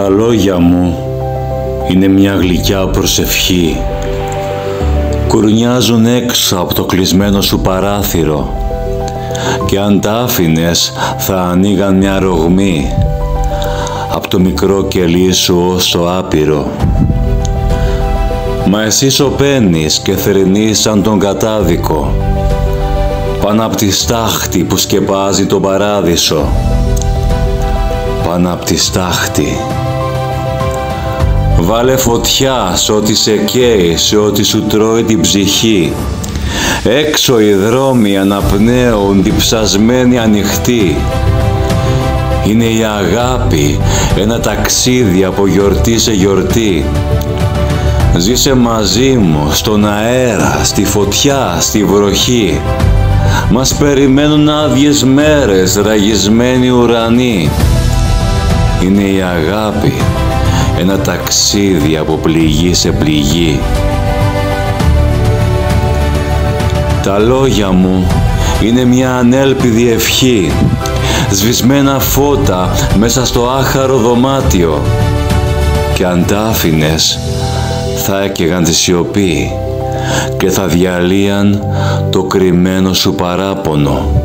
Τα λόγια μου είναι μια γλυκιά προσευχή. Κουρνιάζουν έξω από το κλεισμένο σου παράθυρο και αν τα άφηνες θα ανοίγαν μια ρογμή από το μικρό κελί σου ως το άπειρο. Μα εσύ σωπαίνεις και θρηνείς σαν τον κατάδικο πάνω απ' τη στάχτη που σκεπάζει τον παράδεισο. Πάνω απ' τη στάχτη. Βάλε φωτιά σε ό,τι σε καίει, σε ό,τι σου τρώει την ψυχή. Έξω οι δρόμοι αναπνέουν διψασμένοι ανοιχτοί. Είναι η αγάπη ένα ταξίδι από γιορτή σε γιορτή. Ζήσε μαζί μου στον αέρα, στη φωτιά, στη βροχή. Μας περιμένουν άδειες μέρες, ραγισμένοι ουρανοί. Είναι η αγάπη ένα ταξίδι από πληγή σε πληγή. Τα λόγια μου είναι μια ανέλπιδη ευχή, σβησμένα φώτα μέσα στο άχαρο δωμάτιο και αν τα άφηνες θα έκαιγαν τη σιωπή και θα διαλύαν το κρυμμένο σου παράπονο.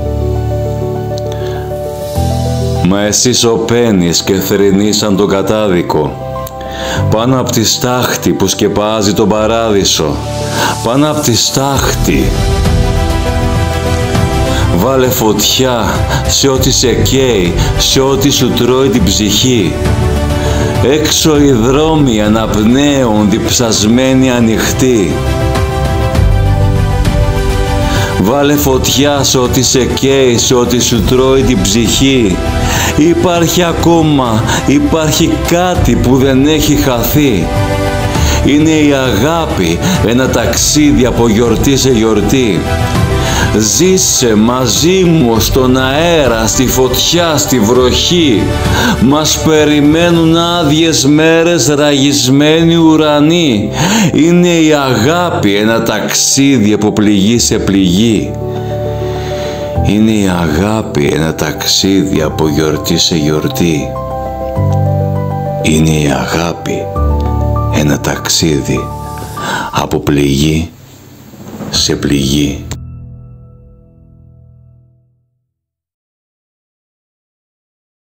Μα εσύ σωπαίνεις και θρηνείς σαν τον κατάδικο πάνω απ' τη στάχτη που σκεπάζει τον παράδεισο. Πάνω απ' τη στάχτη. Βάλε φωτιά σε ό,τι σε καίει, σε ό,τι σου τρώει την ψυχή. Έξω οι δρόμοι αναπνέουν διψασμένοι ανοιχτοί. Βάλε φωτιά σε ό,τι σε καίει, σε ό,τι σου τρώει την ψυχή. Υπάρχει ακόμα, υπάρχει κάτι που δεν έχει χαθεί. Είναι η αγάπη ένα ταξίδι από γιορτή σε γιορτή. Ζήσε μαζί μου στον αέρα, στη φωτιά, στη βροχή. Μας περιμένουν άδειες μέρες, ραγισμένοι ουρανοί. Είναι η αγάπη ένα ταξίδι από πληγή σε πληγή. Είναι η αγάπη ένα ταξίδι από γιορτή σε γιορτή. Είναι η αγάπη ένα ταξίδι από πληγή σε πληγή.